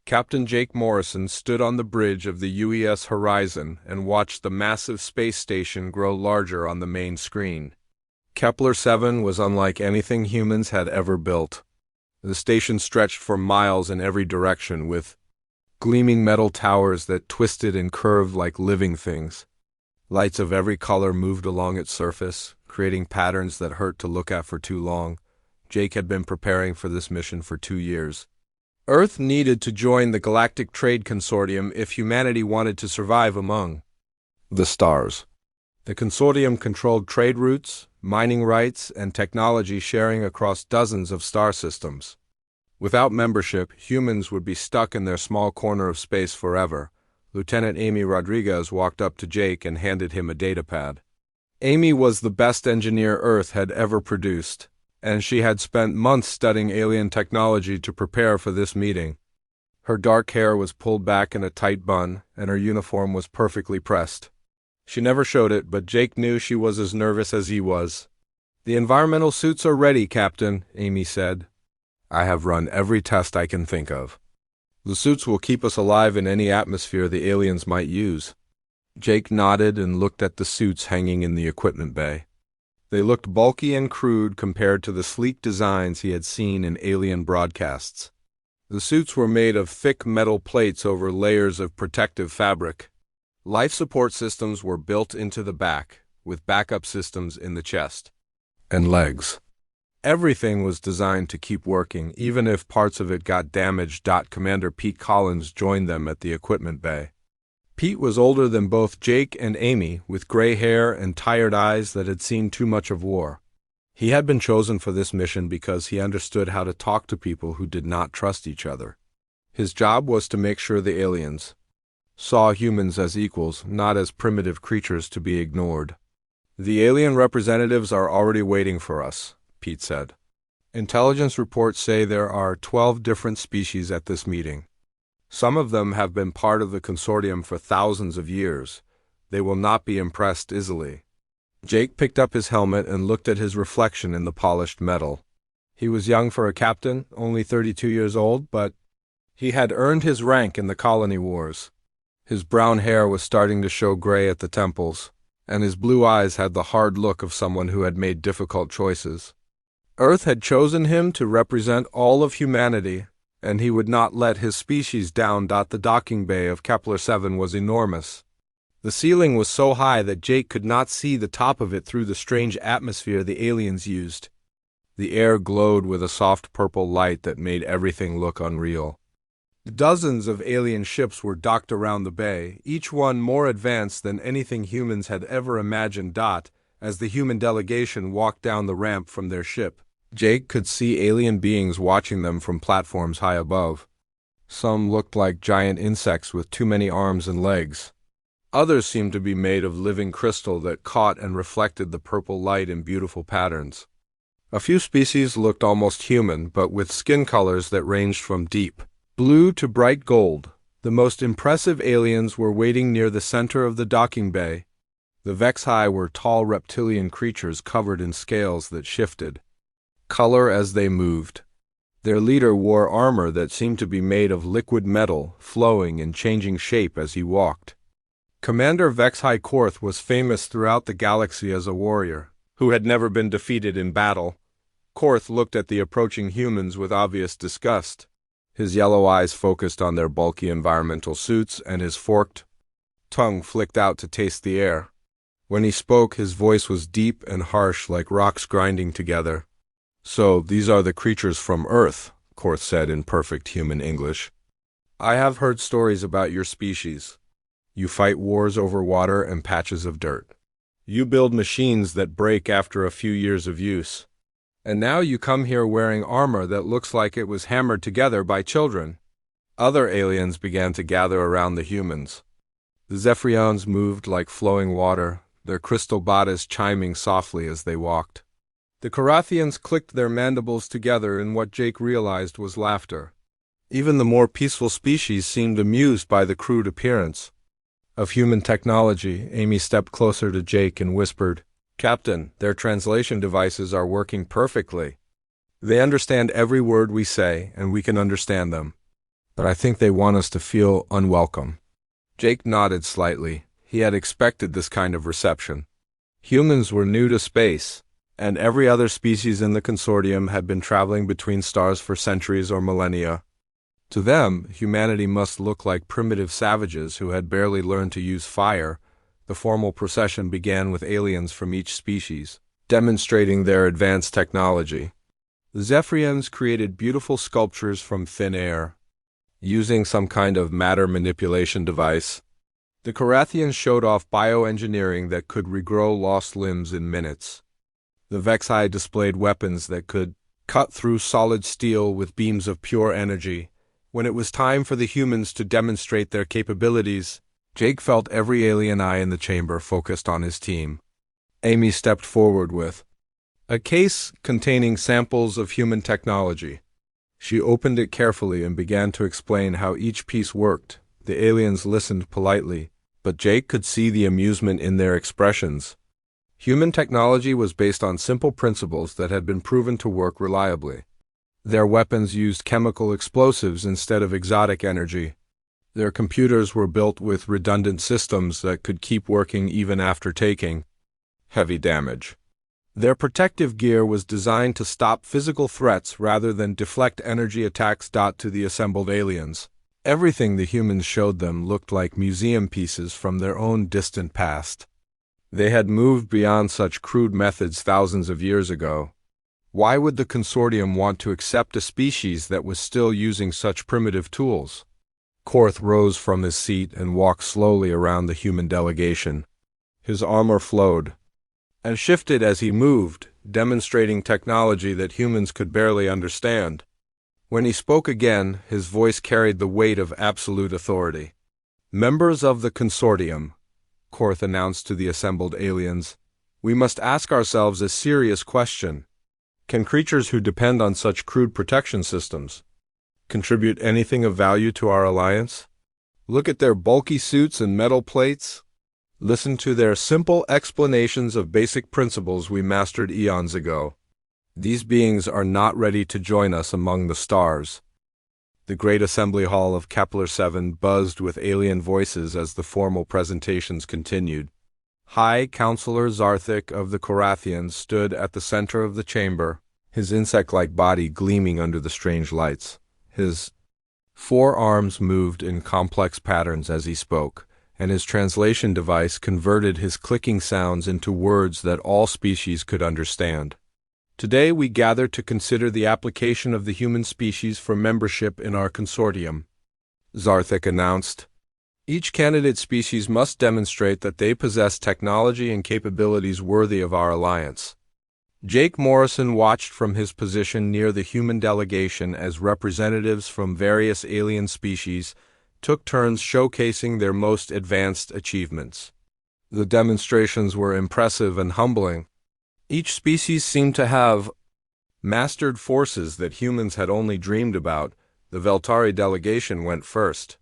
Captain Jake Morrison stood on the bridge of the UES Horizon and watched the massive space station grow larger on the main screen. Kepler-7 was unlike anything humans had ever built. The station stretched for miles in every direction, with gleaming metal towers that twisted and curved like living things. Lights of every color moved along its surface, creating patterns that hurt to look at for too long. Jake had been preparing for this mission for 2 years. Earth needed to join the Galactic Trade Consortium if humanity wanted to survive among the stars. The consortium controlled trade routes, mining rights, and technology sharing across dozens of star systems. Without membership, humans would be stuck in their small corner of space forever. Lieutenant Amy Rodriguez walked up to Jake and handed him a datapad. Amy was the best engineer Earth had ever produced, and she had spent months studying alien technology to prepare for this meeting. Her dark hair was pulled back in a tight bun, and her uniform was perfectly pressed. She never showed it, but Jake knew she was as nervous as he was. "The environmental suits are ready, Captain," Amy said. "I have run every test I can think of. The suits will keep us alive in any atmosphere the aliens might use." Jake nodded and looked at the suits hanging in the equipment bay. They looked bulky and crude compared to the sleek designs he had seen in alien broadcasts. The suits were made of thick metal plates over layers of protective fabric. Life support systems were built into the back, with backup systems in the chest and legs. Everything was designed to keep working, even if parts of it got damaged. Commander Pete Collins joined them at the equipment bay. Pete was older than both Jake and Amy, with gray hair and tired eyes that had seen too much of war. He had been chosen for this mission because he understood how to talk to people who did not trust each other. His job was to make sure the aliens saw humans as equals, not as primitive creatures to be ignored. "The alien representatives are already waiting for us," Pete said. "Intelligence reports say there are 12 different species at this meeting. Some of them have been part of the consortium for thousands of years. They will not be impressed easily." Jake picked up his helmet and looked at his reflection in the polished metal. He was young for a captain, only 32 years old, but he had earned his rank in the colony wars. His brown hair was starting to show gray at the temples, and his blue eyes had the hard look of someone who had made difficult choices. Earth had chosen him to represent all of humanity, and he would not let his species down. The docking bay of Kepler-7 was enormous. The ceiling was so high that Jake could not see the top of it through the strange atmosphere the aliens used. The air glowed with a soft purple light that made everything look unreal. Dozens of alien ships were docked around the bay, each one more advanced than anything humans had ever imagined. As the human delegation walked down the ramp from their ship, Jake could see alien beings watching them from platforms high above. Some looked like giant insects with too many arms and legs. Others seemed to be made of living crystal that caught and reflected the purple light in beautiful patterns. A few species looked almost human, but with skin colors that ranged from deep blue to bright gold. The most impressive aliens were waiting near the center of the docking bay. The Vexi were tall reptilian creatures covered in scales that shifted color as they moved. Their leader wore armor that seemed to be made of liquid metal, flowing and changing shape as he walked. Commander Vexi Korth was famous throughout the galaxy as a warrior who had never been defeated in battle. Korth looked at the approaching humans with obvious disgust. His yellow eyes focused on their bulky environmental suits, and his forked tongue flicked out to taste the air. When he spoke, his voice was deep and harsh, like rocks grinding together. "So, these are the creatures from Earth," Korth said in perfect human English. "I have heard stories about your species. You fight wars over water and patches of dirt. You build machines that break after a few years of use. And now you come here wearing armor that looks like it was hammered together by children." Other aliens began to gather around the humans. The Zephyrians moved like flowing water, their crystal bodies chiming softly as they walked. The Carathians clicked their mandibles together in what Jake realized was laughter. Even the more peaceful species seemed amused by the crude appearance of human technology. Amy stepped closer to Jake and whispered, "Captain, their translation devices are working perfectly. They understand every word we say, and we can understand them. but I think they want us to feel unwelcome. Jake nodded slightly. He had expected this kind of reception. Humans were new to space, and every other species in the consortium had been traveling between stars for centuries or millennia. To them, humanity must look like primitive savages who had barely learned to use fire. The formal procession began with aliens from each species, demonstrating their advanced technology. The Zephyrians created beautiful sculptures from thin air, using some kind of matter manipulation device. The Carathians showed off bioengineering that could regrow lost limbs in minutes. The Vexi displayed weapons that could cut through solid steel with beams of pure energy. When it was time for the humans to demonstrate their capabilities, Jake felt every alien eye in the chamber focused on his team. Amy stepped forward with a case containing samples of human technology. She opened it carefully and began to explain how each piece worked. The aliens listened politely, but Jake could see the amusement in their expressions. Human technology was based on simple principles that had been proven to work reliably. Their weapons used chemical explosives instead of exotic energy. Their computers were built with redundant systems that could keep working even after taking heavy damage. Their protective gear was designed to stop physical threats rather than deflect energy attacks. To the assembled aliens, everything the humans showed them looked like museum pieces from their own distant past. They had moved beyond such crude methods thousands of years ago. Why would the consortium want to accept a species that was still using such primitive tools? Korth rose from his seat and walked slowly around the human delegation. His armor flowed and shifted as he moved, demonstrating technology that humans could barely understand. When he spoke again, his voice carried the weight of absolute authority. "Members of the consortium," Korth announced to the assembled aliens, "we must ask ourselves a serious question. Can creatures who depend on such crude protection systems contribute anything of value to our alliance? Look at their bulky suits and metal plates. Listen to their simple explanations of basic principles we mastered eons ago. These beings are not ready to join us among the stars." The great assembly hall of Kepler-7 buzzed with alien voices as the formal presentations continued. High Counselor Zarthik of the Carathians stood at the center of the chamber, his insect-like body gleaming under the strange lights. His forearms moved in complex patterns as he spoke, and his translation device converted his clicking sounds into words that all species could understand. "Today we gather to consider the application of the human species for membership in our consortium," Zarthik announced. "Each candidate species must demonstrate that they possess technology and capabilities worthy of our alliance." Jake Morrison watched from his position near the human delegation as representatives from various alien species took turns showcasing their most advanced achievements. The demonstrations were impressive and humbling. Each species seemed to have mastered forces that humans had only dreamed about. The Veltari delegation went first.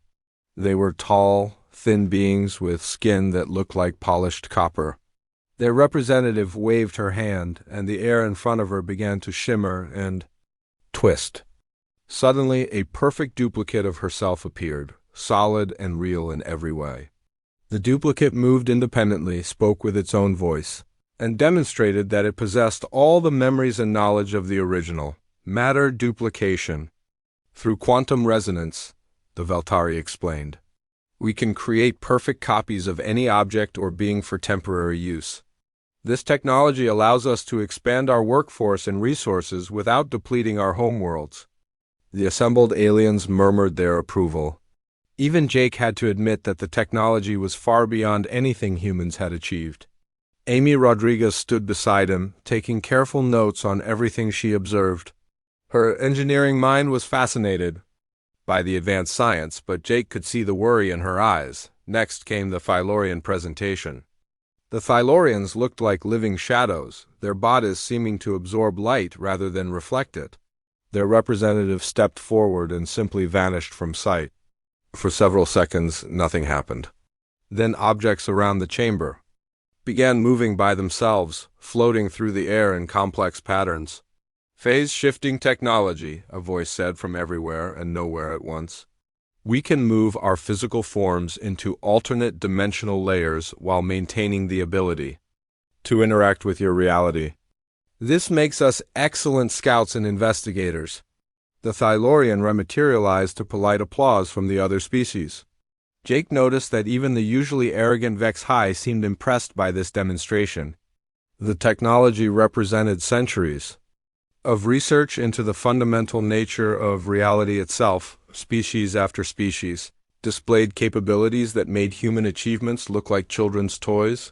They were tall, thin beings with skin that looked like polished copper. Their representative waved her hand, and the air in front of her began to shimmer and twist. Suddenly, a perfect duplicate of herself appeared, solid and real in every way. The duplicate moved independently, spoke with its own voice, and demonstrated that it possessed all the memories and knowledge of the original. Matter duplication. "Through quantum resonance," the Veltari explained, "we can create perfect copies of any object or being for temporary use. This technology allows us to expand our workforce and resources without depleting our homeworlds." The assembled aliens murmured their approval. Even Jake had to admit that the technology was far beyond anything humans had achieved. Amy Rodriguez stood beside him, taking careful notes on everything she observed. Her engineering mind was fascinated by the advanced science, but Jake could see the worry in her eyes. Next came the Phylorian presentation. The Phylorians looked like living shadows, their bodies seeming to absorb light rather than reflect it. Their representative stepped forward and simply vanished from sight. For several seconds, nothing happened. Then objects around the chamber began moving by themselves, floating through the air in complex patterns. "Phase-shifting technology," a voice said from everywhere and nowhere at once. We can move our physical forms into alternate dimensional layers while maintaining the ability to interact with your reality. This makes us excellent scouts and investigators. The Thylorian rematerialized to polite applause from the other species. Jake noticed that even the usually arrogant Vex-High seemed impressed by this demonstration. The technology represented centuries of research into the fundamental nature of reality itself. Species after species displayed capabilities that made human achievements look like children's toys.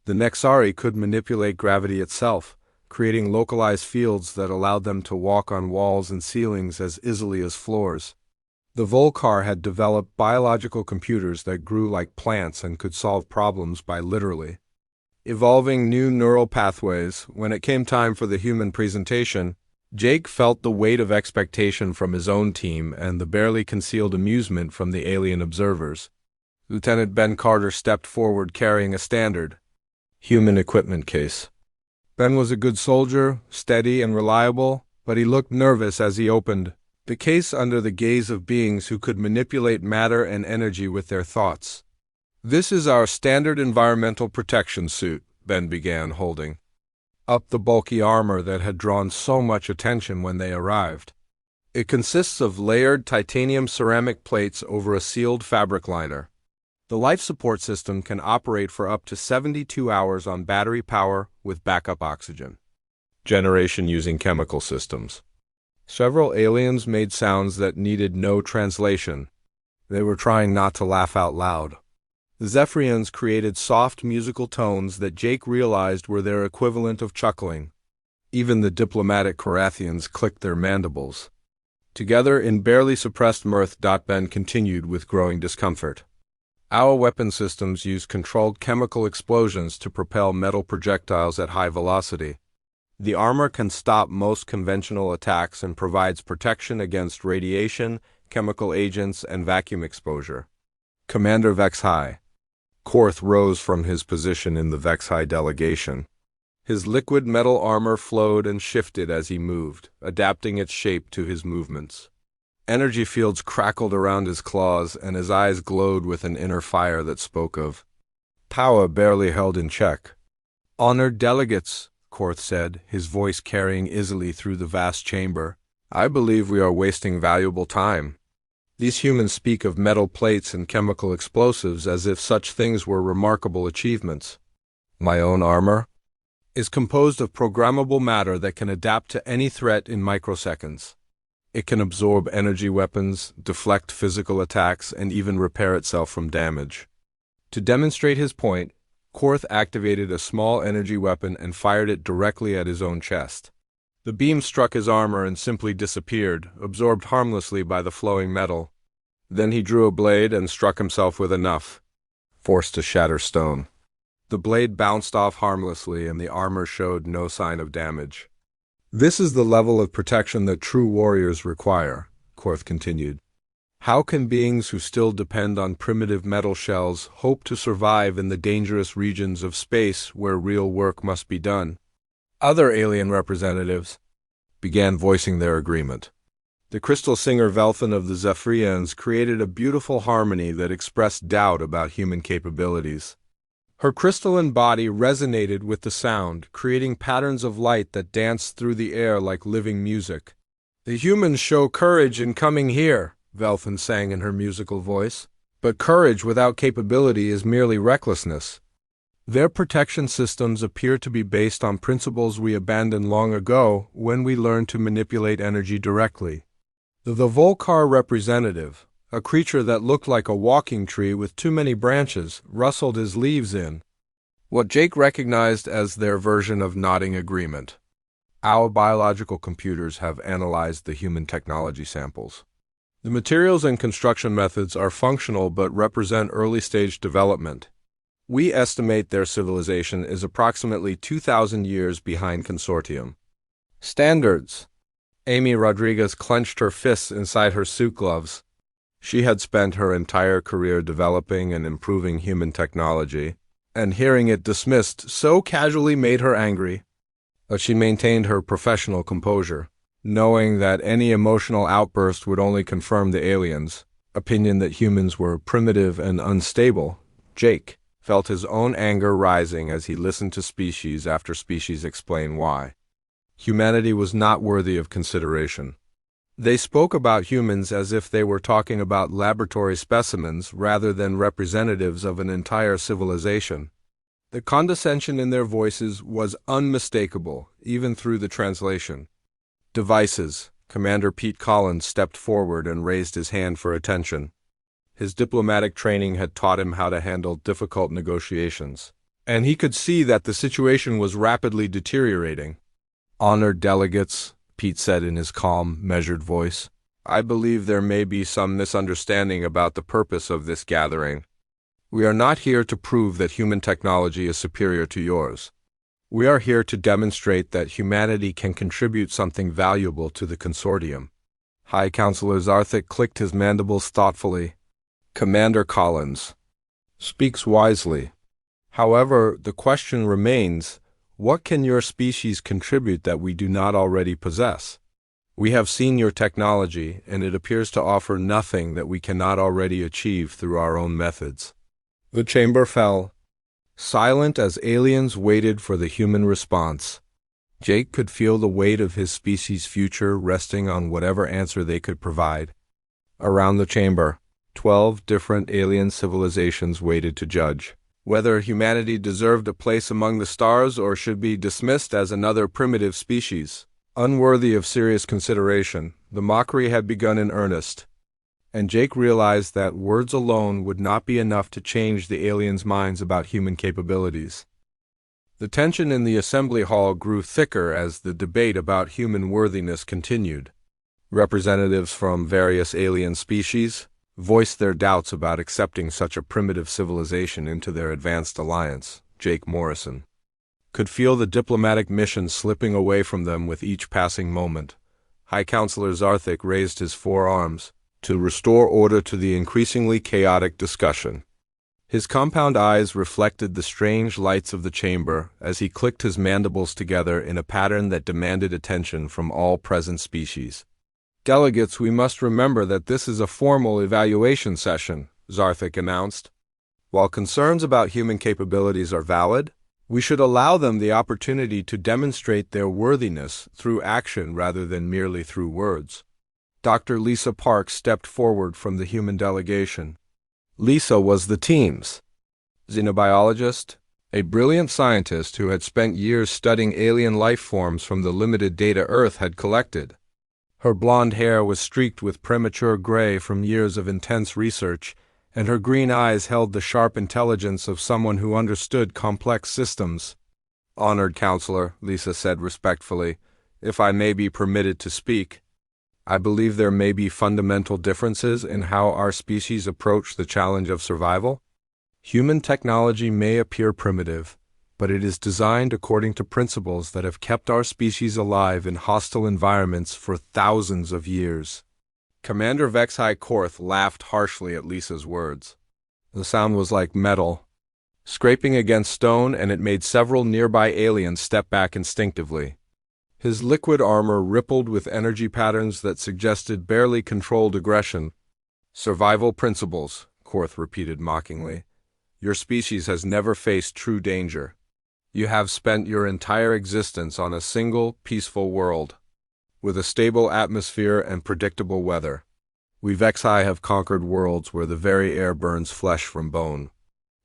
The Nexari could manipulate gravity itself, creating localized fields that allowed them to walk on walls and ceilings as easily as floors. The Volcar had developed biological computers that grew like plants and could solve problems by literally evolving new neural pathways. When it came time for the human presentation, Jake felt the weight of expectation from his own team and the barely concealed amusement from the alien observers. Lieutenant Ben Carter stepped forward carrying a standard human equipment case. Ben was a good soldier, steady and reliable, but he looked nervous as he opened the case under the gaze of beings who could manipulate matter and energy with their thoughts. "This is our standard environmental protection suit," Ben began, holding up the bulky armor that had drawn so much attention when they arrived. It consists of layered titanium ceramic plates over a sealed fabric liner. The life support system can operate for up to 72 hours on battery power with backup oxygen generation using chemical systems. Several aliens made sounds that needed no translation. They were trying not to laugh out loud. The Zephyrians created soft musical tones that Jake realized were their equivalent of chuckling. Even the diplomatic Korathians clicked their mandibles together in barely suppressed mirth. Ben continued with growing discomfort. Our weapon systems use controlled chemical explosions to propel metal projectiles at high velocity. The armor can stop most conventional attacks and provides protection against radiation, chemical agents, and vacuum exposure. Commander Vex-High. Korth rose from his position in the Vex-High delegation. His liquid metal armor flowed and shifted as he moved, adapting its shape to his movements. Energy fields crackled around his claws, and his eyes glowed with an inner fire that spoke of power barely held in check. "Honored delegates," Korth said, his voice carrying easily through the vast chamber, "I believe we are wasting valuable time. These humans speak of metal plates and chemical explosives as if such things were remarkable achievements. My own armor is composed of programmable matter that can adapt to any threat in microseconds. It can absorb energy weapons, deflect physical attacks, and even repair itself from damage." To demonstrate his point, Korth activated a small energy weapon and fired it directly at his own chest. The beam struck his armor and simply disappeared, absorbed harmlessly by the flowing metal. Then he drew a blade and struck himself with enough force to shatter stone. The blade bounced off harmlessly and the armor showed no sign of damage. "This is the level of protection that true warriors require," Korth continued. "How can beings who still depend on primitive metal shells hope to survive in the dangerous regions of space where real work must be done?" Other alien representatives began voicing their agreement. The crystal singer Velthin of the Zephyrians created a beautiful harmony that expressed doubt about human capabilities. Her crystalline body resonated with the sound, creating patterns of light that danced through the air like living music. "The humans show courage in coming here," Velthin sang in her musical voice. "But courage without capability is merely recklessness. Their protection systems appear to be based on principles we abandoned long ago when we learned to manipulate energy directly." The Volcar representative, a creature that looked like a walking tree with too many branches, rustled his leaves in what Jake recognized as their version of nodding agreement. "Our biological computers have analyzed the human technology samples. The materials and construction methods are functional but represent early-stage development. We estimate their civilization is approximately 2,000 years behind Consortium standards." Amy Rodriguez clenched her fists inside her suit gloves. She had spent her entire career developing and improving human technology, and hearing it dismissed so casually made her angry. But she maintained her professional composure, knowing that any emotional outburst would only confirm the aliens. opinion that humans were primitive and unstable, Jake felt his own anger rising as he listened to species after species explain why humanity was not worthy of consideration. They spoke about humans as if they were talking about laboratory specimens rather than representatives of an entire civilization. The condescension in their voices was unmistakable, even through the translation. Devices. Commander Pete Collins stepped forward and raised his hand for attention. His diplomatic training had taught him how to handle difficult negotiations, and he could see that the situation was rapidly deteriorating. "Honored delegates," Pete said in his calm, measured voice, "I believe there may be some misunderstanding about the purpose of this gathering. We are not here to prove that human technology is superior to yours. We are here to demonstrate that humanity can contribute something valuable to the consortium." High Counselor Zarthik clicked his mandibles thoughtfully. "Commander Collins speaks wisely. However, the question remains, what can your species contribute that we do not already possess? We have seen your technology, and it appears to offer nothing that we cannot already achieve through our own methods." The chamber fell, silent as aliens waited for the human response. Jake could feel the weight of his species' future resting on whatever answer they could provide. Around the chamber, 12 different alien civilizations waited to judge whether humanity deserved a place among the stars or should be dismissed as another primitive species, unworthy of serious consideration. The mockery had begun in earnest, and Jake realized that words alone would not be enough to change the aliens' minds about human capabilities. The tension in the assembly hall grew thicker as the debate about human worthiness continued. Representatives from various alien species voiced their doubts about accepting such a primitive civilization into their advanced alliance. Jake Morrison could feel the diplomatic mission slipping away from them with each passing moment. High Counselor Zarthik raised his forearms to restore order to the increasingly chaotic discussion. His compound eyes reflected the strange lights of the chamber as he clicked his mandibles together in a pattern that demanded attention from all present species. "Delegates, we must remember that this is a formal evaluation session," Zarthik announced. "While concerns about human capabilities are valid, we should allow them the opportunity to demonstrate their worthiness through action rather than merely through words." Dr. Lisa Parks stepped forward from the human delegation. Lisa was the team's xenobiologist, a brilliant scientist who had spent years studying alien life forms from the limited data Earth had collected. Her blonde hair was streaked with premature gray from years of intense research, and her green eyes held the sharp intelligence of someone who understood complex systems. "Honored Counselor," Lisa said respectfully, "if I may be permitted to speak, I believe there may be fundamental differences in how our species approach the challenge of survival. Human technology may appear primitive, but it is designed according to principles that have kept our species alive in hostile environments for thousands of years." Commander Vexhai Korth laughed harshly at Lisa's words. The sound was like metal scraping against stone, and it made several nearby aliens step back instinctively. His liquid armor rippled with energy patterns that suggested barely controlled aggression. "Survival principles," Korth repeated mockingly. "Your species has never faced true danger. You have spent your entire existence on a single, peaceful world, with a stable atmosphere and predictable weather. We Vexai have conquered worlds where the very air burns flesh from bone.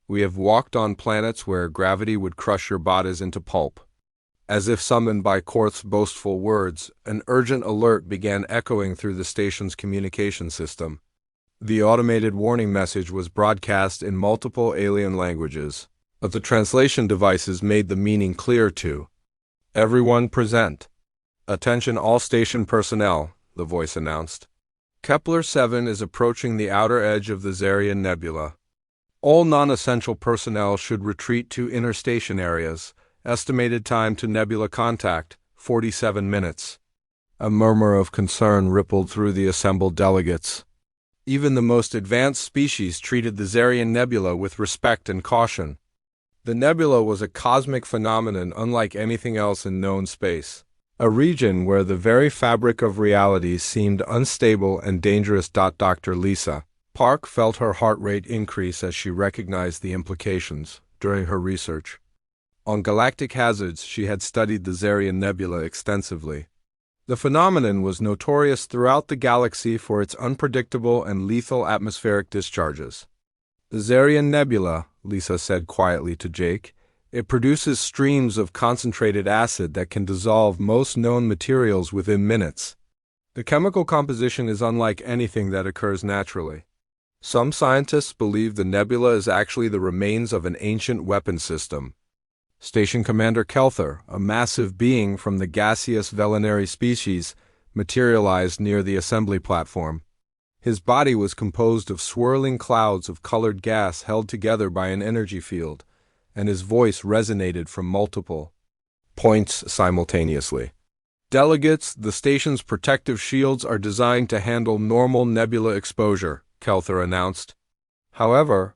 We have walked on planets where gravity would crush your bodies into pulp." As if summoned by Korth's boastful words, an urgent alert began echoing through the station's communication system. The automated warning message was broadcast in multiple alien languages, but the translation devices made the meaning clear to everyone present. "Attention all station personnel," the voice announced. "Kepler 7 is approaching the outer edge of the Zarian Nebula. All non-essential personnel should retreat to interstation areas. Estimated time to nebula contact, 47 minutes. A murmur of concern rippled through the assembled delegates. Even the most advanced species treated the Zarian Nebula with respect and caution. The nebula was a cosmic phenomenon unlike anything else in known space, a region where the very fabric of reality seemed unstable and dangerous. Dr. Lisa Park felt her heart rate increase as she recognized the implications during her research. On galactic hazards, she had studied the Zarian Nebula extensively. The phenomenon was notorious throughout the galaxy for its unpredictable and lethal atmospheric discharges. The Zarian Nebula, Lisa said quietly to Jake, it produces streams of concentrated acid that can dissolve most known materials within minutes. The chemical composition is unlike anything that occurs naturally. Some scientists believe the nebula is actually the remains of an ancient weapon system. Station Commander Kelther, a massive being from the gaseous velinary species, materialized near the assembly platform. His body was composed of swirling clouds of colored gas held together by an energy field, and his voice resonated from multiple points simultaneously. Delegates, the station's protective shields are designed to handle normal nebula exposure, Kelther announced. However,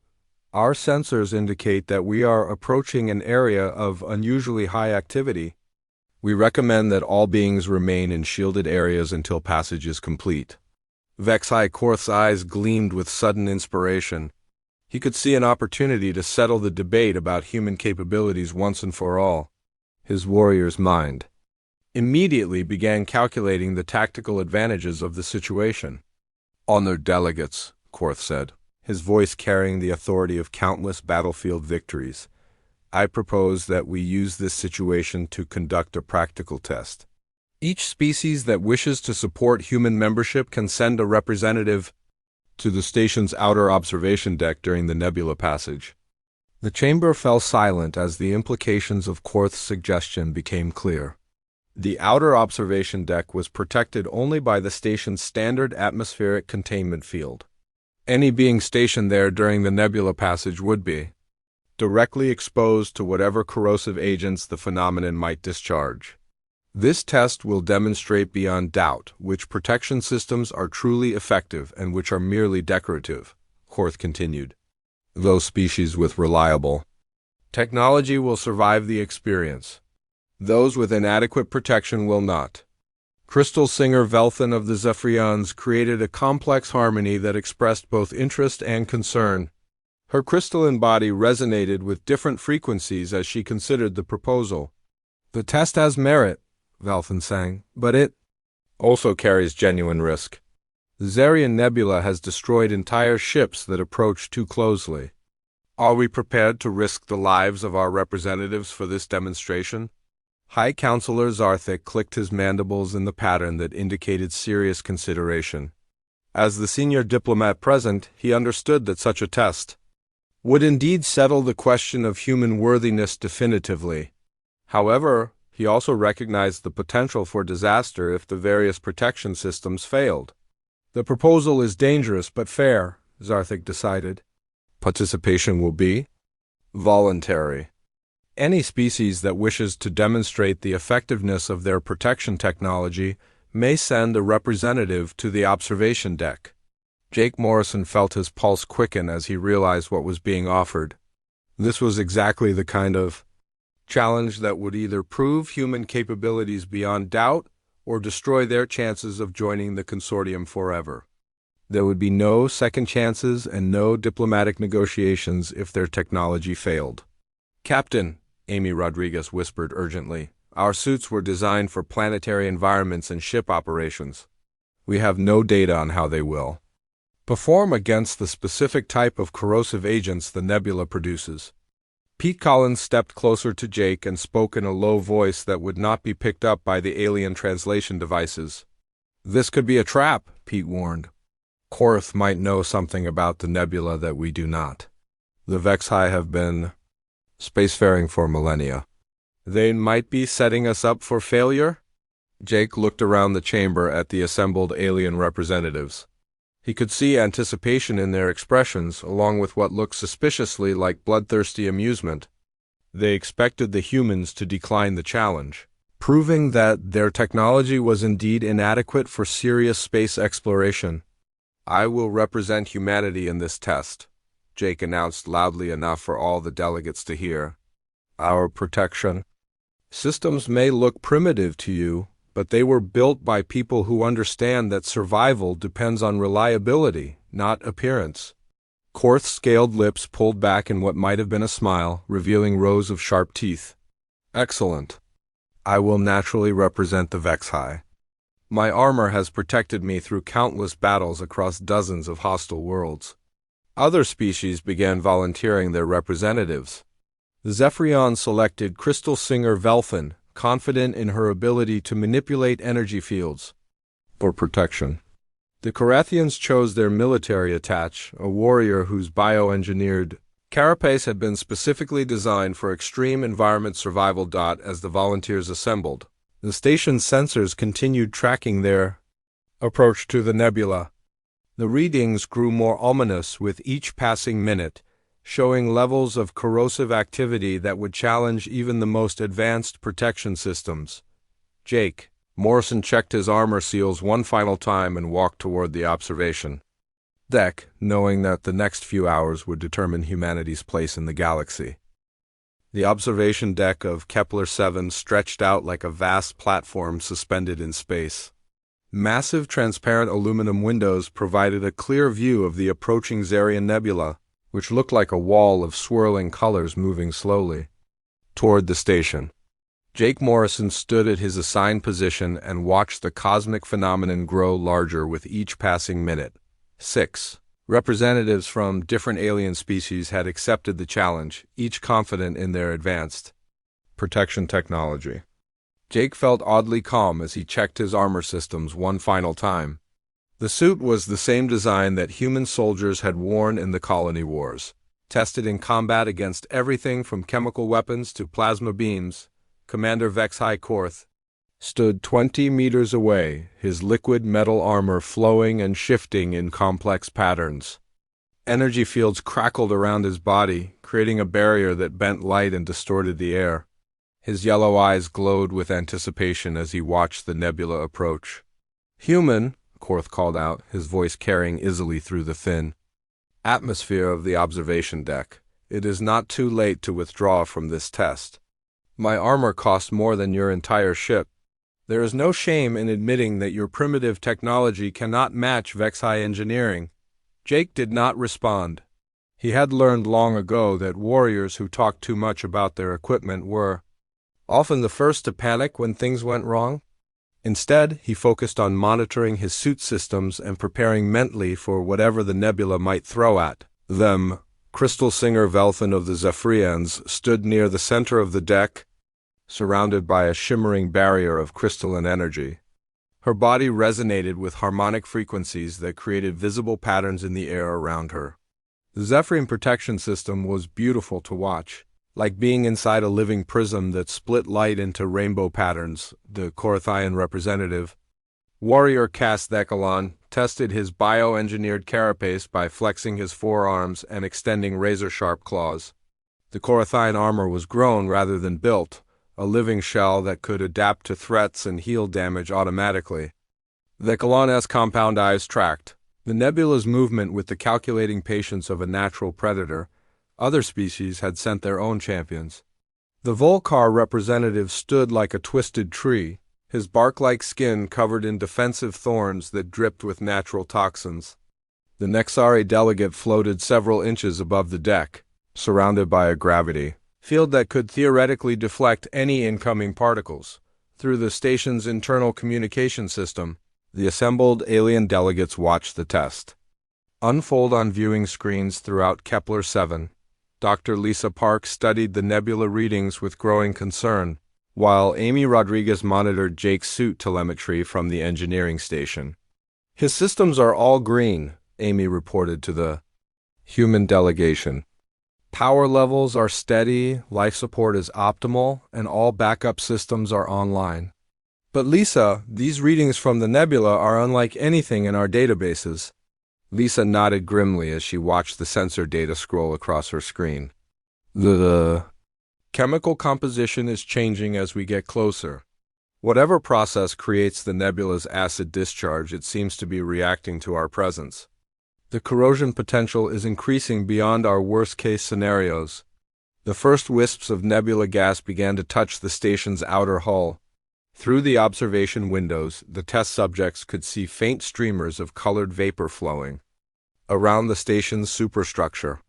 our sensors indicate that we are approaching an area of unusually high activity. We recommend that all beings remain in shielded areas until passage is complete. Vexai Korth's eyes gleamed with sudden inspiration. He could see an opportunity to settle the debate about human capabilities once and for all. His warrior's mind immediately began calculating the tactical advantages of the situation. "Honored delegates," Korth said, his voice carrying the authority of countless battlefield victories, "I propose that we use this situation to conduct a practical test. Each species that wishes to support human membership can send a representative to the station's outer observation deck during the nebula passage." The chamber fell silent as the implications of Korth's suggestion became clear. The outer observation deck was protected only by the station's standard atmospheric containment field. Any being stationed there during the nebula passage would be directly exposed to whatever corrosive agents the phenomenon might discharge. This test will demonstrate beyond doubt which protection systems are truly effective and which are merely decorative, Korth continued. Those species with reliable technology will survive the experience. Those with inadequate protection will not. Crystal singer Velthan of the Zephyrians created a complex harmony that expressed both interest and concern. Her crystalline body resonated with different frequencies as she considered the proposal. "The test has merit," Velthan sang, "but it also carries genuine risk. The Zarian Nebula has destroyed entire ships that approach too closely. Are we prepared to risk the lives of our representatives for this demonstration?" High Counselor Zarthik clicked his mandibles in the pattern that indicated serious consideration. As the senior diplomat present, he understood that such a test would indeed settle the question of human worthiness definitively. However, he also recognized the potential for disaster if the various protection systems failed. The proposal is dangerous but fair, Zarthik decided. Participation will be voluntary. Any species that wishes to demonstrate the effectiveness of their protection technology may send a representative to the observation deck. Jake Morrison felt his pulse quicken as he realized what was being offered. This was exactly the kind of challenge that would either prove human capabilities beyond doubt or destroy their chances of joining the consortium forever. There would be no second chances and no diplomatic negotiations if their technology failed. "Captain," Amy Rodriguez whispered urgently, "our suits were designed for planetary environments and ship operations. We have no data on how they will perform against the specific type of corrosive agents the nebula produces." Pete Collins stepped closer to Jake and spoke in a low voice that would not be picked up by the alien translation devices. "This could be a trap," Pete warned. "Korth might know something about the nebula that we do not. The Vexai have been spacefaring for millennia. They might be setting us up for failure?" Jake looked around the chamber at the assembled alien representatives. He could see anticipation in their expressions, along with what looked suspiciously like bloodthirsty amusement. They expected the humans to decline the challenge, proving that their technology was indeed inadequate for serious space exploration. "I will represent humanity in this test," Jake announced loudly enough for all the delegates to hear. "Our protection systems may look primitive to you, but they were built by people who understand that survival depends on reliability, not appearance. Korth's scaled lips pulled back in what might have been a smile, revealing rows of sharp teeth. Excellent. I will naturally represent the Vexhai. My armor has protected me through countless battles across dozens of hostile worlds. Other species began volunteering their representatives. The Zephyrion selected Crystal Singer Velfin, confident in her ability to manipulate energy fields for protection. The Carathians chose their military attach, a warrior whose bioengineered carapace had been specifically designed for extreme environment survival. As the volunteers assembled, the station's sensors continued tracking their approach to the nebula. The readings grew more ominous with each passing minute, showing levels of corrosive activity that would challenge even the most advanced protection systems. Jake Morrison checked his armor seals one final time and walked toward the observation deck, knowing that the next few hours would determine humanity's place in the galaxy. The observation deck of Kepler-7 stretched out like a vast platform suspended in space. Massive transparent aluminum windows provided a clear view of the approaching Zarian Nebula, which looked like a wall of swirling colors moving slowly toward the station. Jake Morrison stood at his assigned position and watched the cosmic phenomenon grow larger with each passing minute. 6 representatives from different alien species had accepted the challenge, each confident in their advanced protection technology. Jake felt oddly calm as he checked his armor systems one final time. The suit was the same design that human soldiers had worn in the colony wars. Tested in combat against everything from chemical weapons to plasma beams, Commander Vexhai Korth stood 20 meters away, his liquid metal armor flowing and shifting in complex patterns. Energy fields crackled around his body, creating a barrier that bent light and distorted the air. His yellow eyes glowed with anticipation as he watched the nebula approach. "Human," Korth called out, his voice carrying easily through the thin atmosphere of the observation deck. "It is not too late to withdraw from this test. My armor cost more than your entire ship. There is no shame in admitting that your primitive technology cannot match Vexhai engineering." Jake did not respond. He had learned long ago that warriors who talked too much about their equipment were often the first to panic when things went wrong. Instead, he focused on monitoring his suit systems and preparing mentally for whatever the nebula might throw at them. Crystal Singer Velfin of the Zephyrians stood near the center of the deck, surrounded by a shimmering barrier of crystalline energy. Her body resonated with harmonic frequencies that created visible patterns in the air around her. The Zephyrian protection system was beautiful to watch, like being inside a living prism that split light into rainbow patterns. The Korthian representative, warrior Cass Thecalon, tested his bioengineered carapace by flexing his forearms and extending razor-sharp claws. The Korthian armor was grown rather than built, a living shell that could adapt to threats and heal damage automatically. Thecalon's compound eyes tracked the nebula's movement with the calculating patience of a natural predator. Other species had sent their own champions. The Volcar representative stood like a twisted tree, his bark-like skin covered in defensive thorns that dripped with natural toxins. The Nexari delegate floated several inches above the deck, surrounded by a gravity field that could theoretically deflect any incoming particles. Through the station's internal communication system, the assembled alien delegates watched the test unfold on viewing screens throughout Kepler-7. Dr. Lisa Park studied the nebula readings with growing concern, while Amy Rodriguez monitored Jake's suit telemetry from the engineering station. "His systems are all green," Amy reported to the human delegation. "Power levels are steady, life support is optimal, and all backup systems are online." "But Lisa, these readings from the nebula are unlike anything in our databases." Lisa nodded grimly as she watched the sensor data scroll across her screen. The chemical composition is changing as we get closer. Whatever process creates the nebula's acid discharge, it seems to be reacting to our presence. The corrosion potential is increasing beyond our worst-case scenarios. The first wisps of nebula gas began to touch the station's outer hull. Through the observation windows, the test subjects could see faint streamers of colored vapor flowing. around the station's superstructure.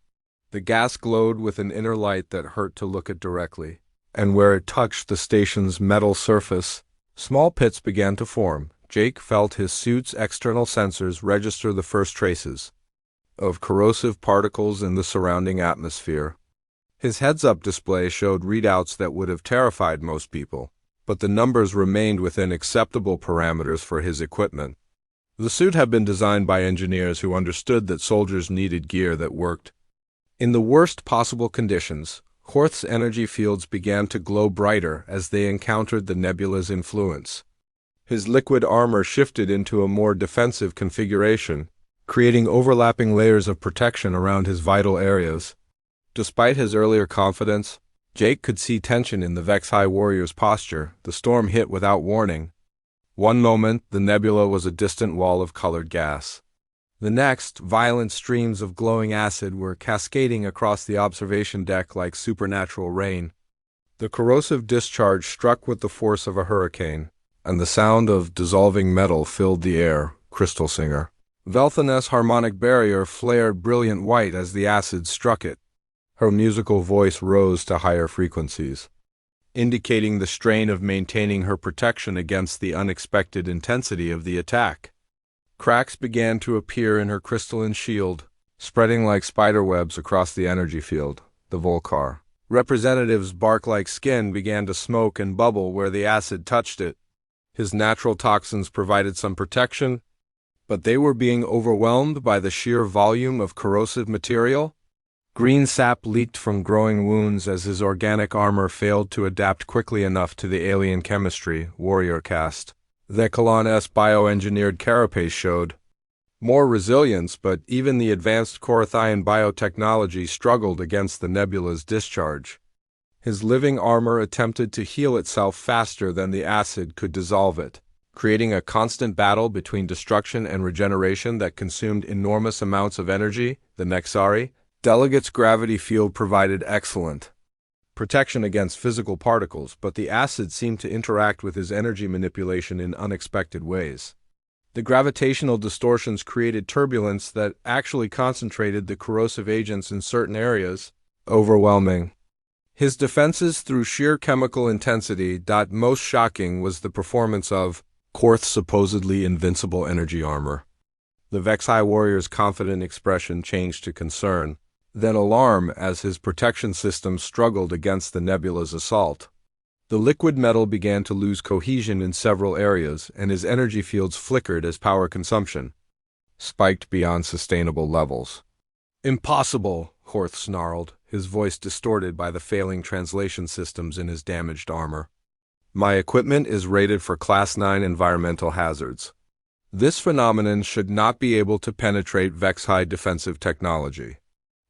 The gas glowed with an inner light that hurt to look at directly, and where it touched the station's metal surface, small pits began to form. Jake felt his suit's external sensors register the first traces of corrosive particles in the surrounding atmosphere. His heads-up display showed readouts that would have terrified most people, but the numbers remained within acceptable parameters for his equipment. The suit had been designed by engineers who understood that soldiers needed gear that worked in the worst possible conditions. Horth's energy fields began to glow brighter as they encountered the nebula's influence. His liquid armor shifted into a more defensive configuration, creating overlapping layers of protection around his vital areas. Despite his earlier confidence, Jake could see tension in the Vexi warrior's posture. The storm hit without warning. One moment, the nebula was a distant wall of colored gas. The next, violent streams of glowing acid were cascading across the observation deck like supernatural rain. The corrosive discharge struck with the force of a hurricane, and the sound of dissolving metal filled the air. Crystal Singer Velthan's harmonic barrier flared brilliant white as the acid struck it. Her musical voice rose to higher frequencies, indicating the strain of maintaining her protection against the unexpected intensity of the attack. Cracks began to appear in her crystalline shield, spreading like spiderwebs across the energy field. The Volcar representative's bark-like skin began to smoke and bubble where the acid touched it. His natural toxins provided some protection, but they were being overwhelmed by the sheer volume of corrosive material. Green sap leaked from growing wounds as his organic armor failed to adapt quickly enough to the alien chemistry. Warrior Cast Thekalon's bioengineered carapace showed more resilience, but even the advanced Korathian biotechnology struggled against the nebula's discharge. His living armor attempted to heal itself faster than the acid could dissolve it, creating a constant battle between destruction and regeneration that consumed enormous amounts of energy. The Nexari delegate's gravity field provided excellent protection against physical particles, but the acid seemed to interact with his energy manipulation in unexpected ways. The gravitational distortions created turbulence that actually concentrated the corrosive agents in certain areas, overwhelming his defenses through sheer chemical intensity. Most shocking was the performance of Korth's supposedly invincible energy armor. The Vexi warrior's confident expression changed to concern, then alarm as his protection system struggled against the nebula's assault. The liquid metal began to lose cohesion in several areas, and his energy fields flickered as power consumption spiked beyond sustainable levels. "Impossible," Horth snarled, his voice distorted by the failing translation systems in his damaged armor. "My equipment is rated for Class 9 environmental hazards. This phenomenon should not be able to penetrate Vexi defensive technology."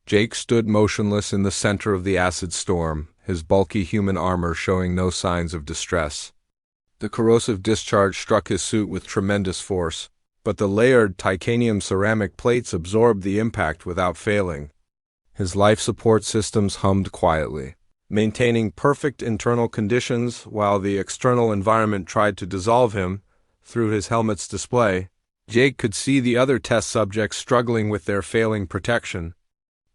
Jake stood motionless in the center of the acid storm, his bulky human armor showing no signs of distress. The corrosive discharge struck his suit with tremendous force, but the layered titanium ceramic plates absorbed the impact without failing. His life support systems hummed quietly, maintaining perfect internal conditions while the external environment tried to dissolve him. Through his helmet's display, Jake could see the other test subjects struggling with their failing protection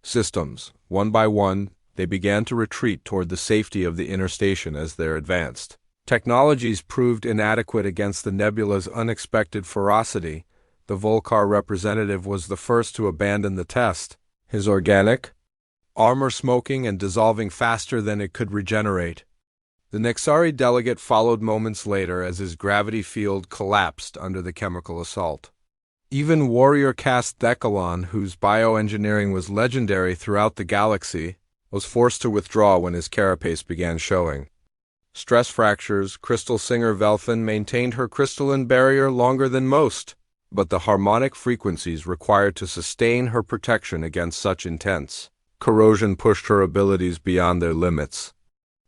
systems. One by one, they began to retreat toward the safety of the inner station as their advanced technologies proved inadequate against the nebula's unexpected ferocity. The Volcar representative was the first to abandon the test, his organic armor smoking and dissolving faster than it could regenerate. The Nexari delegate followed moments later as his gravity field collapsed under the chemical assault. Even warrior caste Thekalon, whose bioengineering was legendary throughout the galaxy, was forced to withdraw when his carapace began showing stress fractures. Crystal Singer Velthan maintained her crystalline barrier longer than most, but the harmonic frequencies required to sustain her protection against such intense corrosion pushed her abilities beyond their limits.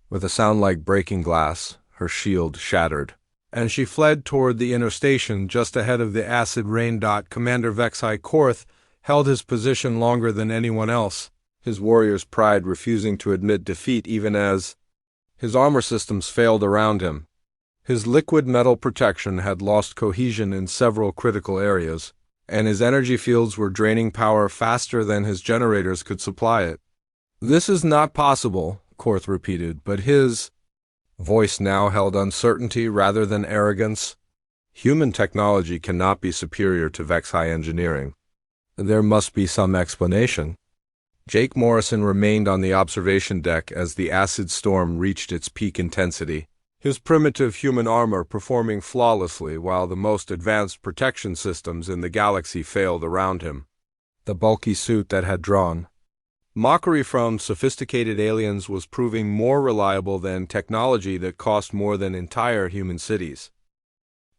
With a sound like breaking glass, her shield shattered, and she fled toward the inner station just ahead of the acid rain. Commander Vexi Korth held his position longer than anyone else, his warrior's pride refusing to admit defeat even as his armor systems failed around him. His liquid metal protection had lost cohesion in several critical areas, and his energy fields were draining power faster than his generators could supply it. "This is not possible," Korth repeated, but his voice now held uncertainty rather than arrogance. "Human technology cannot be superior to Vexai engineering. There must be some explanation." Jake Morrison remained on the observation deck as the acid storm reached its peak intensity, his primitive human armor performing flawlessly while the most advanced protection systems in the galaxy failed around him. The bulky suit that had drawn mockery from sophisticated aliens was proving more reliable than technology that cost more than entire human cities.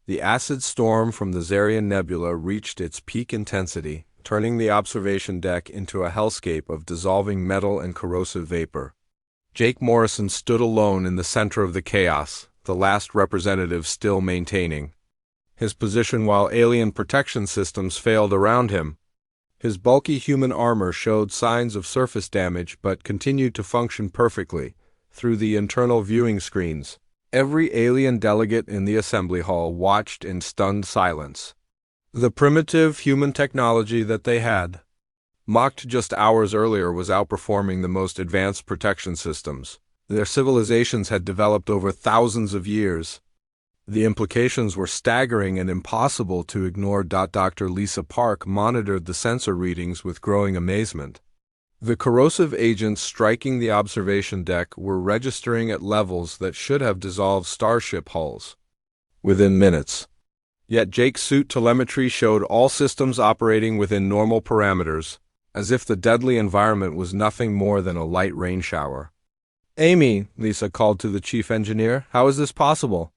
The acid storm from the Zarian Nebula reached its peak intensity, turning the observation deck into a hellscape of dissolving metal and corrosive vapor. Jake Morrison stood alone in the center of the chaos, the last representative still maintaining his position while alien protection systems failed around him. His bulky human armor showed signs of surface damage but continued to function perfectly through the internal viewing screens. Every alien delegate in the assembly hall watched in stunned silence. The primitive human technology that they had mocked just hours earlier was outperforming the most advanced protection systems. Their civilizations had developed over thousands of years. The implications were staggering and impossible to ignore. Dr. Lisa Park monitored the sensor readings with growing amazement. The corrosive agents striking the observation deck were registering at levels that should have dissolved starship hulls within minutes. Yet Jake's suit telemetry showed all systems operating within normal parameters, as if the deadly environment was nothing more than a light rain shower. "Amy," Lisa called to the chief engineer, "how is this possible?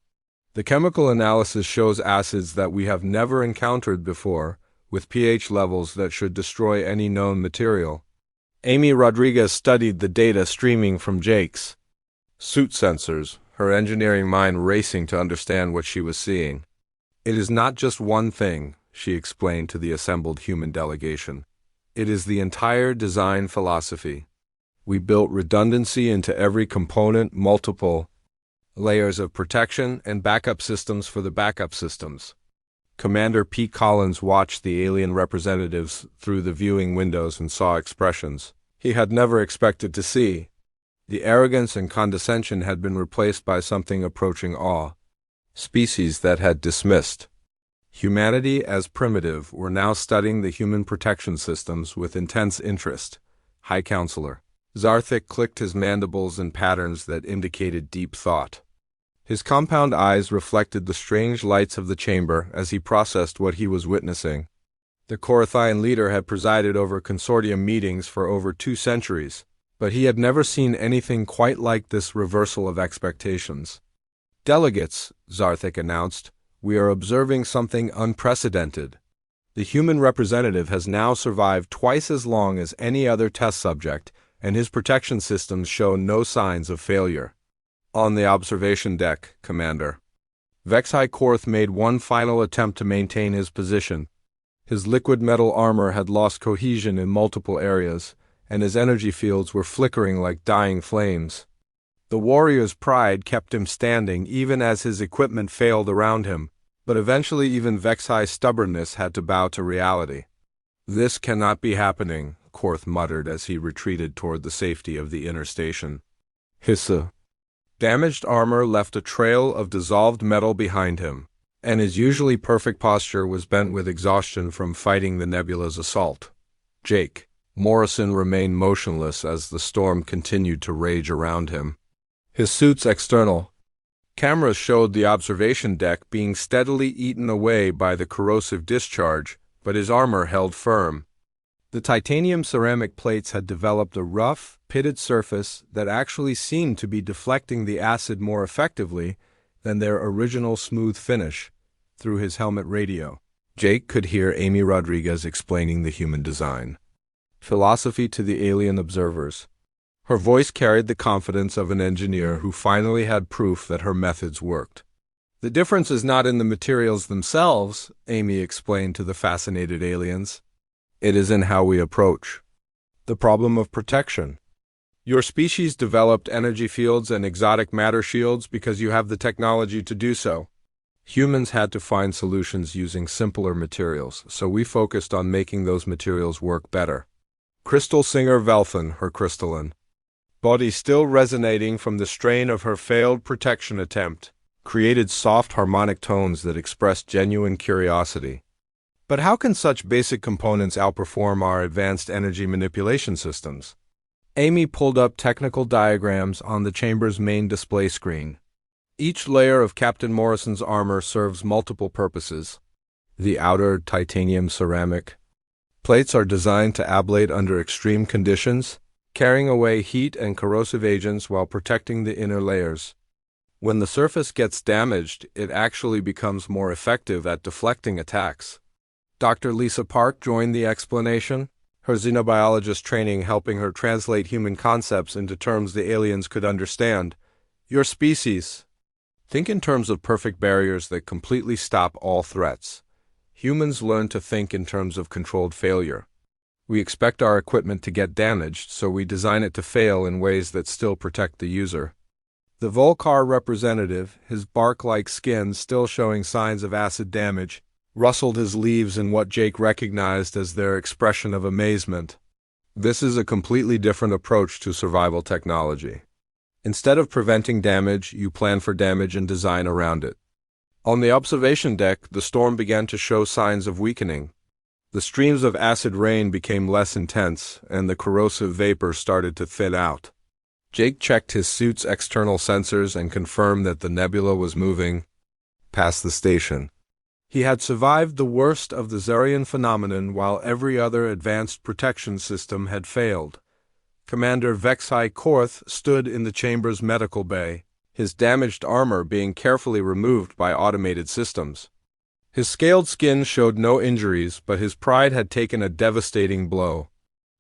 The chemical analysis shows acids that we have never encountered before, with pH levels that should destroy any known material." Amy Rodriguez studied the data streaming from Jake's suit sensors, her engineering mind racing to understand what she was seeing. "It is not just one thing," she explained to the assembled human delegation. "It is the entire design philosophy. We built redundancy into every component, multiple layers of protection, and backup systems for the backup systems." Commander Pete Collins watched the alien representatives through the viewing windows and saw expressions he had never expected to see. The arrogance and condescension had been replaced by something approaching awe. Species that had dismissed humanity as primitive were now studying the human protection systems with intense interest. "High Counselor." Zarthik clicked his mandibles in patterns that indicated deep thought. His compound eyes reflected the strange lights of the chamber as he processed what he was witnessing. The Korathian leader had presided over consortium meetings for over 2 centuries, but he had never seen anything quite like this reversal of expectations. "Delegates," Zarthik announced, "we are observing something unprecedented. The human representative has now survived twice as long as any other test subject, and his protection systems show no signs of failure." "On the observation deck, Commander." Vexai Korth made one final attempt to maintain his position. His liquid metal armor had lost cohesion in multiple areas, and his energy fields were flickering like dying flames. The warrior's pride kept him standing even as his equipment failed around him, but eventually even Vexai's stubbornness had to bow to reality. "This cannot be happening," Korth muttered as he retreated toward the safety of the inner station. His damaged armor left a trail of dissolved metal behind him, and his usually perfect posture was bent with exhaustion from fighting the nebula's assault. Jake Morrison remained motionless as the storm continued to rage around him. His suit's external cameras showed the observation deck being steadily eaten away by the corrosive discharge, but his armor held firm. The titanium ceramic plates had developed a rough, pitted surface that actually seemed to be deflecting the acid more effectively than their original smooth finish. Through his helmet radio, Jake could hear Amy Rodriguez explaining the human design philosophy to the alien observers. Her voice carried the confidence of an engineer who finally had proof that her methods worked. "The difference is not in the materials themselves," Amy explained to the fascinated aliens. "It is in how we approach the problem of protection. Your species developed energy fields and exotic matter shields because you have the technology to do so. Humans had to find solutions using simpler materials, so we focused on making those materials work better. Crystal singer Velthan, her crystalline body still resonating from the strain of her failed protection attempt, created soft harmonic tones that expressed genuine curiosity. But how can such basic components outperform our advanced energy manipulation systems? Amy pulled up technical diagrams on the chamber's main display screen. Each layer of Captain Morrison's armor serves multiple purposes. The outer titanium ceramic plates are designed to ablate under extreme conditions, carrying away heat and corrosive agents while protecting the inner layers. When the surface gets damaged, it actually becomes more effective at deflecting attacks. Dr. Lisa Park joined the explanation, her xenobiologist training helping her translate human concepts into terms the aliens could understand. Your species. Think in terms of perfect barriers that completely stop all threats. Humans learn to think in terms of controlled failure. We expect our equipment to get damaged, so we design it to fail in ways that still protect the user. The Volcar representative, his bark-like skin still showing signs of acid damage, rustled his leaves in what Jake recognized as their expression of amazement. This is a completely different approach to survival technology. Instead of preventing damage, you plan for damage and design around it. On the observation deck, the storm began to show signs of weakening. The streams of acid rain became less intense, and the corrosive vapor started to thin out. Jake checked his suit's external sensors and confirmed that the nebula was moving past the station. He had survived the worst of the Zarian phenomenon while every other advanced protection system had failed. Commander Vexai Korth stood in the chamber's medical bay, his damaged armor being carefully removed by automated systems. His scaled skin showed no injuries, but his pride had taken a devastating blow.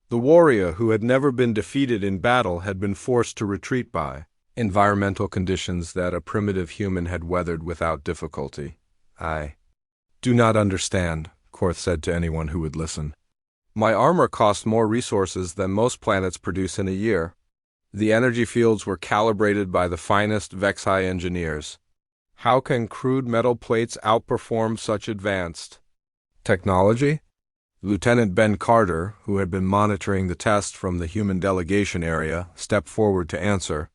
The warrior who had never been defeated in battle had been forced to retreat by environmental conditions that a primitive human had weathered without difficulty. I do not understand, Korth said to anyone who would listen. My armor cost more resources than most planets produce in a year. The energy fields were calibrated by the finest Vexai engineers. How can crude metal plates outperform such advanced technology? Lieutenant Ben Carter, who had been monitoring the test from the human delegation area, stepped forward to answer.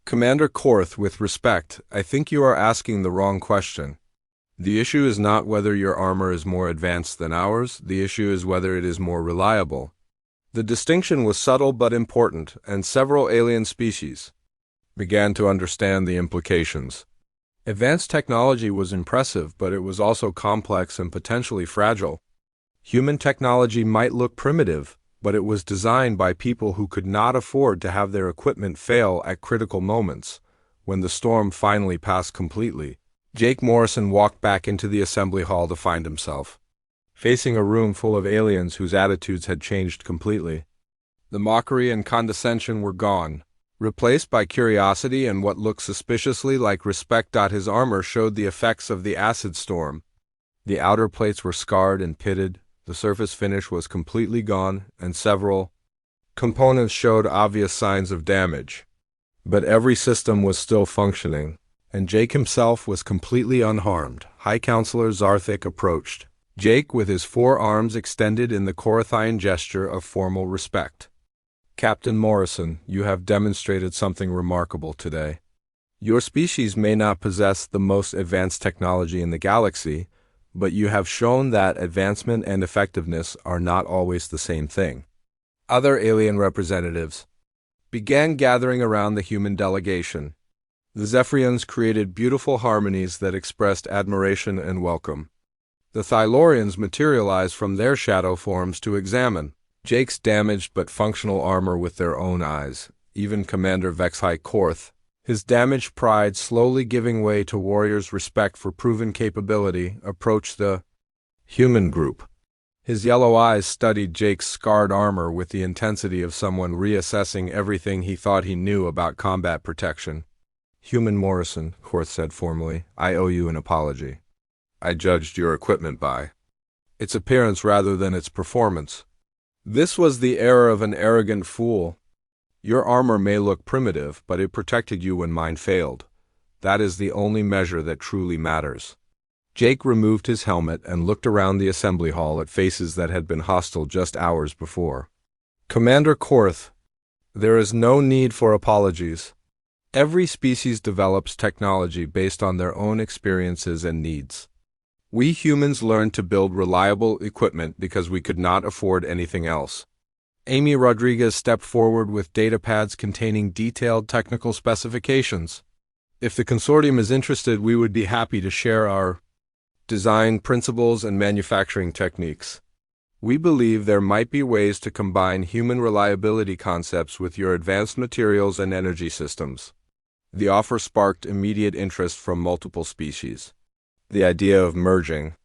Commander Korth, with respect, I think you are asking the wrong question. The issue is not whether your armor is more advanced than ours, the issue is whether it is more reliable. The distinction was subtle but important, and several alien species began to understand the implications. Advanced technology was impressive, but it was also complex and potentially fragile. Human technology might look primitive, but it was designed by people who could not afford to have their equipment fail at critical moments. When the storm finally passed completely, Jake Morrison walked back into the assembly hall to find himself facing a room full of aliens whose attitudes had changed completely. The mockery and condescension were gone, replaced by curiosity and what looked suspiciously like respect. His armor showed the effects of the acid storm. The outer plates were scarred and pitted, the surface finish was completely gone, and several components showed obvious signs of damage. But every system was still functioning, and Jake himself was completely unharmed. High Counselor Zarthik approached Jake with his 4 arms extended in the Korothian gesture of formal respect. Captain Morrison, you have demonstrated something remarkable today. Your species may not possess the most advanced technology in the galaxy, but you have shown that advancement and effectiveness are not always the same thing. Other alien representatives began gathering around the human delegation. The Zephyrians created beautiful harmonies that expressed admiration and welcome. The Thylorians materialized from their shadow forms to examine Jake's damaged but functional armor with their own eyes. Even Commander Vexai Korth, his damaged pride slowly giving way to warriors' respect for proven capability, approached the human group. His yellow eyes studied Jake's scarred armor with the intensity of someone reassessing everything he thought he knew about combat protection. Human Morrison, Korth said formally, I owe you an apology. I judged your equipment by its appearance rather than its performance. This was the error of an arrogant fool. Your armor may look primitive, but it protected you when mine failed. That is the only measure that truly matters. Jake removed his helmet and looked around the assembly hall at faces that had been hostile just hours before. Commander Korth, there is no need for apologies. Every species develops technology based on their own experiences and needs. We humans learned to build reliable equipment because we could not afford anything else. Amy Rodriguez stepped forward with datapads containing detailed technical specifications. If the consortium is interested, we would be happy to share our design principles and manufacturing techniques. We believe there might be ways to combine human reliability concepts with your advanced materials and energy systems. The offer sparked immediate interest from multiple species. The idea of merging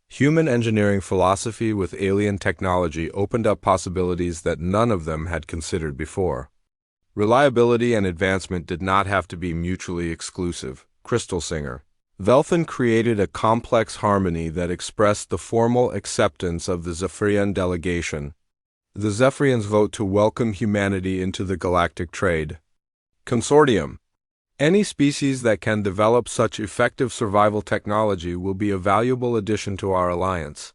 human engineering philosophy with alien technology opened up possibilities that none of them had considered before. Reliability and advancement did not have to be mutually exclusive. Crystal Singer. Velthan created a complex harmony that expressed the formal acceptance of the Zephyrian delegation. The Zephyrians vote to welcome humanity into the galactic trade consortium. Any species that can develop such effective survival technology will be a valuable addition to our alliance.